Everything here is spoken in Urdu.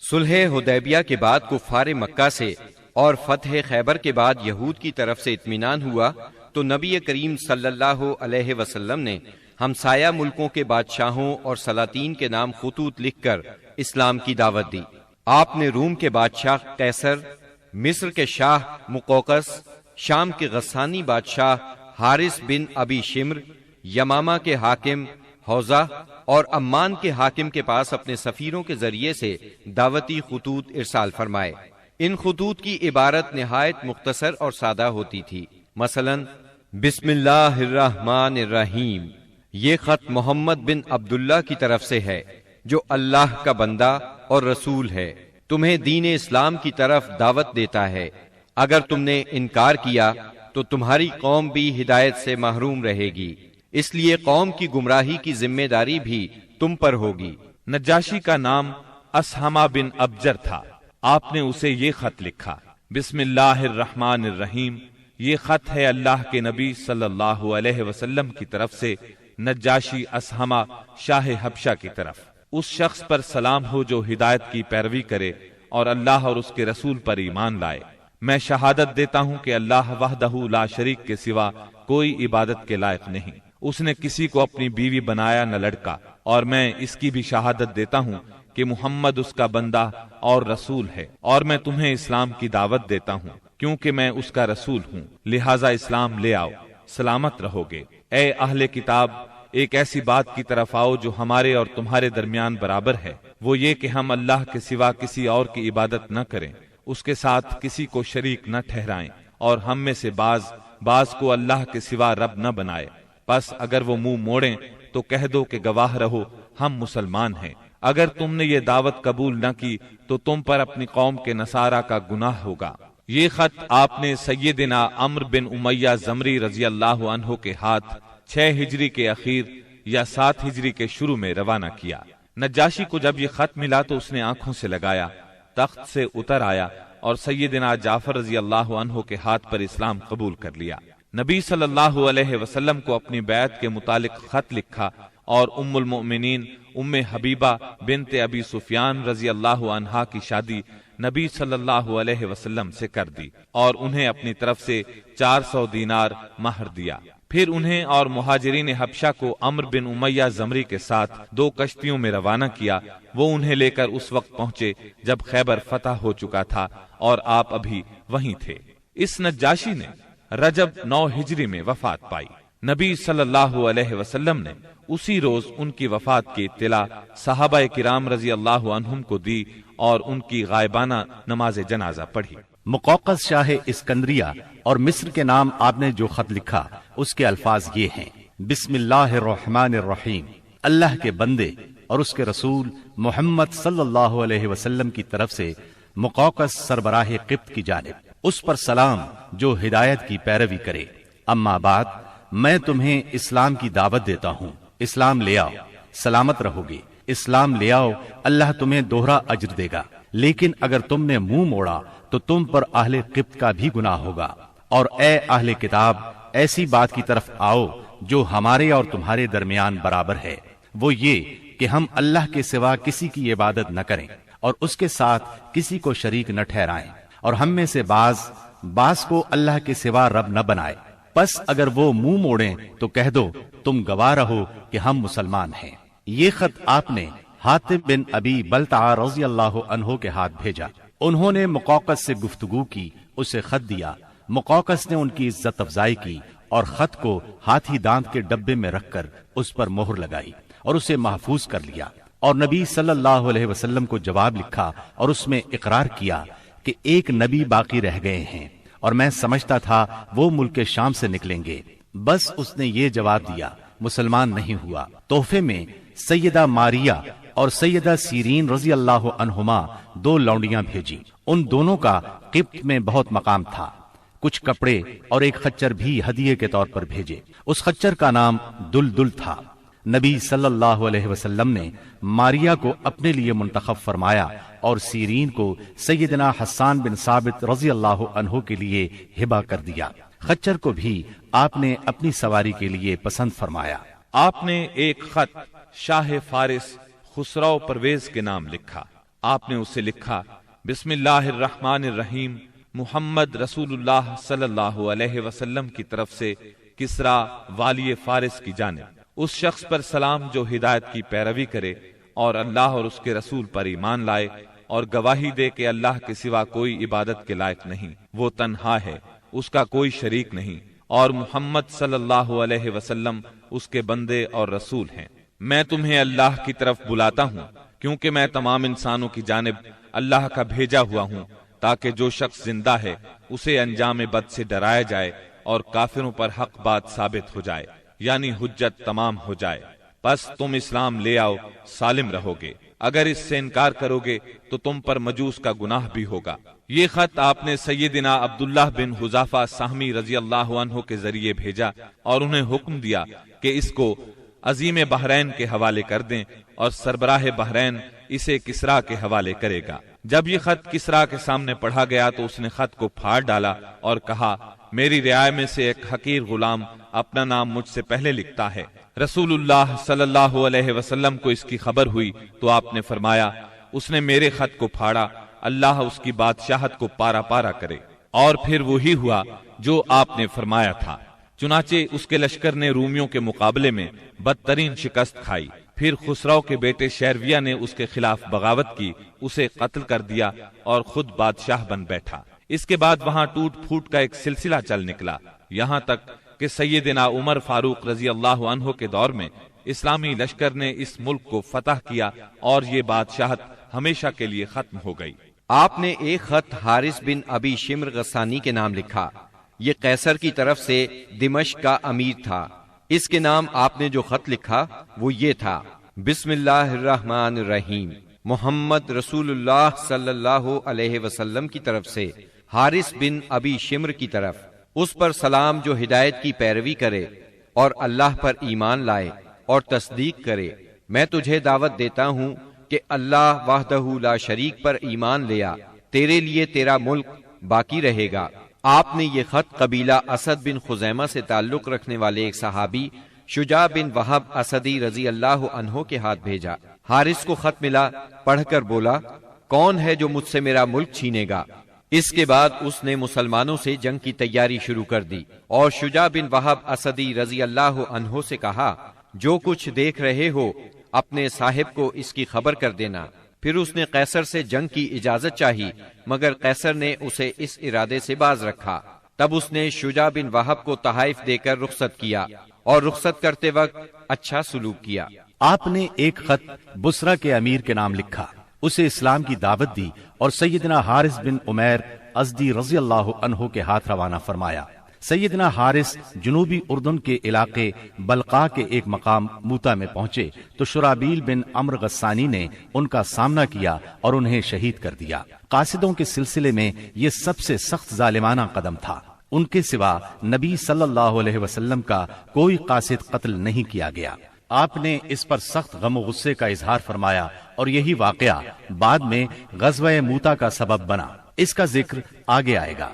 صلح حدیبیہ کے بعد کفار مکہ سے اور فتح خیبر کے بعد یہود کی طرف سے اطمینان ہوا تو نبی کریم صلی اللہ علیہ وسلم نے ہمسایہ ملکوں کے بادشاہوں اور سلاطین کے نام خطوط لکھ کر اسلام کی دعوت دی۔ آپ نے روم کے بادشاہ قیصر، مصر کے شاہ مقوقس، شام کے غسانی بادشاہ حارث بن ابی شمر، یمامہ کے حاکم حوزہ اور عمان کے حاکم کے پاس اپنے سفیروں کے ذریعے سے دعوتی خطوط ارسال فرمائے۔ ان خطوط کی عبارت نہایت مختصر اور سادہ ہوتی تھی، مثلا بسم اللہ الرحمن الرحیم، یہ خط محمد بن عبداللہ کی طرف سے ہے جو اللہ کا بندہ اور رسول ہے، تمہیں دین اسلام کی طرف دعوت دیتا ہے۔ اگر تم نے انکار کیا تو تمہاری قوم بھی ہدایت سے محروم رہے گی، اس لیے قوم کی گمراہی کی ذمہ داری بھی تم پر ہوگی۔ نجاشی کا نام اسہمہ بن ابجر تھا۔ آپ نے اسے یہ خط لکھا، بسم اللہ الرحمن الرحیم، یہ خط ہے اللہ کے نبی صلی اللہ علیہ وسلم کی طرف سے نجاشی اسہمہ شاہ حبشہ کی طرف۔ اس شخص پر سلام ہو جو ہدایت کی پیروی کرے اور اللہ اور اس کے رسول پر ایمان لائے۔ میں شہادت دیتا ہوں کہ اللہ وحدہ لا شریک کے سوا کوئی عبادت کے لائق نہیں، اس نے کسی کو اپنی بیوی بنایا نہ لڑکا، اور میں اس کی بھی شہادت دیتا ہوں کہ محمد اس کا بندہ اور رسول ہے، اور میں تمہیں اسلام کی دعوت دیتا ہوں کیونکہ میں اس کا رسول ہوں، لہٰذا اسلام لے آؤ، سلامت رہو گے۔ اے اہل کتاب، ایک ایسی بات کی طرف آؤ جو ہمارے اور تمہارے درمیان برابر ہے، وہ یہ کہ ہم اللہ کے سوا کسی اور کی عبادت نہ کریں، اس کے ساتھ کسی کو شریک نہ ٹھہرائیں، اور ہم میں سے بعض کو اللہ کے سوا رب نہ بنائے۔ پس اگر وہ منہ موڑیں تو کہہ دو کہ گواہ رہو ہم مسلمان ہیں۔ اگر تم نے یہ دعوت قبول نہ کی تو تم پر اپنی قوم کے نصارہ کا گناہ ہوگا۔ یہ خط آپ نے سیدنا عمرو بن امیہ زمری رضی اللہ عنہ کے ہاتھ 6 ہجری کے اخیر یا 7 ہجری کے شروع میں روانہ کیا۔ نجاشی کو جب یہ خط ملا تو اس نے آنکھوں سے لگایا، تخت سے اتر آیا اور سیدنا جعفر رضی اللہ عنہ کے ہاتھ پر اسلام قبول کر لیا۔ نبی صلی اللہ علیہ وسلم کو اپنی بیعت کے متعلق خط لکھا اور ام المؤمنین ام حبیبہ بنت ابی سفیان رضی اللہ عنہا کی شادی نبی صلی اللہ علیہ وسلم سے کر دی اور انہیں اپنی طرف سے 400 دینار مہر دیا۔ پھر انہیں اور مہاجرین حبشہ کو عمرو بن امیہ زمری کے ساتھ 2 کشتیوں میں روانہ کیا۔ وہ انہیں لے کر اس وقت پہنچے جب خیبر فتح ہو چکا تھا اور آپ ابھی وہیں تھے۔ اس نجاشی نے رجب 9 ہجری میں وفات پائی۔ نبی صلی اللہ علیہ وسلم نے اسی روز ان کی وفات کی اطلاع صحابہ کرام رضی اللہ عنہم کو دی اور ان کی غائبانہ نماز جنازہ پڑھی۔ مقوقس شاہ اسکندریہ اور مصر کے نام آپ نے جو خط لکھا اس کے الفاظ یہ ہیں، بسم اللہ الرحمن الرحیم، اللہ کے بندے اور اس کے رسول محمد صلی اللہ علیہ وسلم کی طرف سے مقوقس سربراہ قبط کی جانب، اس پر سلام جو ہدایت کی پیروی کرے۔ اما بعد، میں تمہیں اسلام کی دعوت دیتا ہوں، اسلام لے آؤ، سلامت رہو گے۔ اسلام لے آؤ، اللہ تمہیں دوہرا اجر دے گا، لیکن اگر تم نے منہ موڑا تو تم پر اہل قبط کا بھی گناہ ہوگا۔ اور اے اہل کتاب، ایسی بات کی طرف آؤ جو ہمارے اور تمہارے درمیان برابر ہے، وہ یہ کہ ہم اللہ کے سوا کسی کی عبادت نہ کریں اور اس کے ساتھ کسی کو شریک نہ ٹھہرائیں، اور ہم میں سے بعض کو اللہ کے سوا رب نہ بنائے۔ پس اگر وہ منہ موڑیں تو کہہ دو تم گواہ رہو کہ ہم مسلمان ہیں۔ یہ خط آپ نے حاتب بن ابی بلتع رضی اللہ عنہ کے ہاتھ بھیجا۔ انہوں نے مقوقس سے گفتگو کی، اسے خط دیا۔ مقوقس نے ان کی عزت افزائی کی اور خط کو ہاتھی دانت کے ڈبے میں رکھ کر اس پر مہر لگائی اور اسے محفوظ کر لیا، اور نبی صلی اللہ علیہ وسلم کو جواب لکھا اور اس میں اقرار کیا کہ ایک نبی باقی رہ گئے ہیں اور میں سمجھتا تھا وہ ملک شام سے نکلیں گے۔ بس اس نے یہ جواب دیا، مسلمان نہیں ہوا۔ تحفے میں سیدہ ماریہ اور سیدہ سیرین رضی اللہ عنہما 2 لونڈیاں بھیجی۔ ان دونوں کا قبط میں بہت مقام تھا۔ کچھ کپڑے اور ایک خچر بھی ہدیے کے طور پر بھیجے۔ اس خچر کا نام دلدل تھا۔ نبی صلی اللہ علیہ وسلم نے ماریہ کو اپنے لیے منتخب فرمایا اور سیرین کو سیدنا حسان بن ثابت رضی اللہ عنہ کے لیے ہبہ کر دیا۔ خچر کو بھی آپ نے اپنی سواری کے لیے پسند فرمایا۔ آپ نے ایک خط شاہ فارس خسرو پرویز کے نام لکھا۔ آپ نے اسے لکھا، بسم اللہ الرحمن الرحیم، محمد رسول اللہ صلی اللہ علیہ وسلم کی طرف سے کسرا والی فارس کی جانب، اس شخص پر سلام جو ہدایت کی پیروی کرے اور اللہ اور اس کے رسول پر ایمان لائے اور گواہی دے کہ اللہ کے سوا کوئی عبادت کے لائق نہیں، وہ تنہا ہے، اس کا کوئی شریک نہیں، اور محمد صلی اللہ علیہ وسلم اس کے بندے اور رسول ہیں۔ میں تمہیں اللہ کی طرف بلاتا ہوں کیونکہ میں تمام انسانوں کی جانب اللہ کا بھیجا ہوا ہوں، تاکہ جو شخص زندہ ہے اسے انجام بد سے ڈرایا جائے اور کافروں پر حق بات ثابت ہو جائے، یعنی حجت تمام ہو جائے۔ پس تم اسلام لے آؤ، سالم رہو گے، اگر اس سے انکار کرو گے تو تم پر مجوس کا گناہ بھی ہوگا۔ یہ خط آپ نے سیدنا عبداللہ بن حذافہ سہمی رضی اللہ عنہ کے ذریعے بھیجا اور انہیں حکم دیا کہ اس کو عظیم بحرین کے حوالے کر دیں اور سربراہ بحرین اسے کسرا کے حوالے کرے گا۔ جب یہ خط کسرا کے سامنے پڑھا گیا تو اس نے خط کو پھاڑ ڈالا اور کہا، میری رعایا میں سے ایک حقیر غلام اپنا نام مجھ سے پہلے لکھتا ہے۔ رسول اللہ صلی اللہ علیہ وسلم کو اس کی خبر ہوئی تو آپ نے فرمایا، اس نے میرے خط کو پھاڑا، اللہ اس کی بادشاہت کو پارا پارا کرے۔ اور پھر وہی ہوا جو آپ نے فرمایا تھا، چنانچہ اس کے لشکر نے رومیوں کے مقابلے میں بدترین شکست کھائی۔ پھر خسرو کے بیٹے شیرویہ نے اس کے خلاف بغاوت کی، اسے قتل کر دیا اور خود بادشاہ بن بیٹھا۔ اس کے بعد وہاں ٹوٹ پھوٹ کا ایک سلسلہ چل نکلا، یہاں تک کہ سیدنا عمر فاروق رضی اللہ عنہ کے دور میں اسلامی لشکر نے اس ملک کو فتح کیا اور یہ بادشاہت ہمیشہ کے لیے ختم ہو گئی۔ آپ نے ایک خط حارث بن ابی شمر غسانی کے نام لکھا، یہ قیصر کی طرف سے دمشق کا امیر تھا۔ اس کے نام آپ نے جو خط لکھا وہ یہ تھا، بسم اللہ الرحمن الرحیم، محمد رسول اللہ صلی اللہ علیہ وسلم کی طرف سے حارث بن ابی شمر کی طرف، اس پر سلام جو ہدایت کی پیروی کرے اور اللہ پر ایمان لائے اور تصدیق کرے۔ میں تجھے دعوت دیتا ہوں کہ اللہ وحدہ لا شریک پر ایمان لیا، تیرے لیے تیرا ملک باقی رہے گا۔ آپ نے یہ خط قبیلہ اسد بن خزیمہ سے تعلق رکھنے والے ایک صحابی شجاع بن وہب اسدی رضی اللہ عنہ کے ہاتھ بھیجا۔ حارث کو خط ملا، پڑھ کر بولا، کون ہے جو مجھ سے میرا ملک چھینے گا؟ اس کے بعد اس نے مسلمانوں سے جنگ کی تیاری شروع کر دی اور شجاع بن وہب اسدی رضی اللہ عنہ سے کہا، جو کچھ دیکھ رہے ہو اپنے صاحب کو اس کی خبر کر دینا۔ پھر اس نے قیصر سے جنگ کی اجازت چاہی، مگر قیصر نے اسے اس ارادے سے باز رکھا۔ تب اس نے شجاع بن وہب کو تحائف دے کر رخصت کیا اور رخصت کرتے وقت اچھا سلوک کیا۔ آپ نے ایک خط بصرہ کے امیر کے نام لکھا، اسے اسلام کی دعوت دی اور سیدنا حارث بن عمیر ازدی رضی اللہ عنہ کے ہاتھ روانہ فرمایا۔ سیدنا حارث جنوبی اردن کے علاقے بلقا کے ایک مقام موتا میں پہنچے تو شرابیل بن عمر غسانی نے ان کا سامنا کیا اور انہیں شہید کر دیا۔ قاصدوں کے سلسلے میں یہ سب سے سخت ظالمانہ قدم تھا، ان کے سوا نبی صلی اللہ علیہ وسلم کا کوئی قاصد قتل نہیں کیا گیا۔ آپ نے اس پر سخت غم و غصے کا اظہار فرمایا اور یہی واقعہ بعد میں غزوہ موتا کا سبب بنا، اس کا ذکر آگے آئے گا۔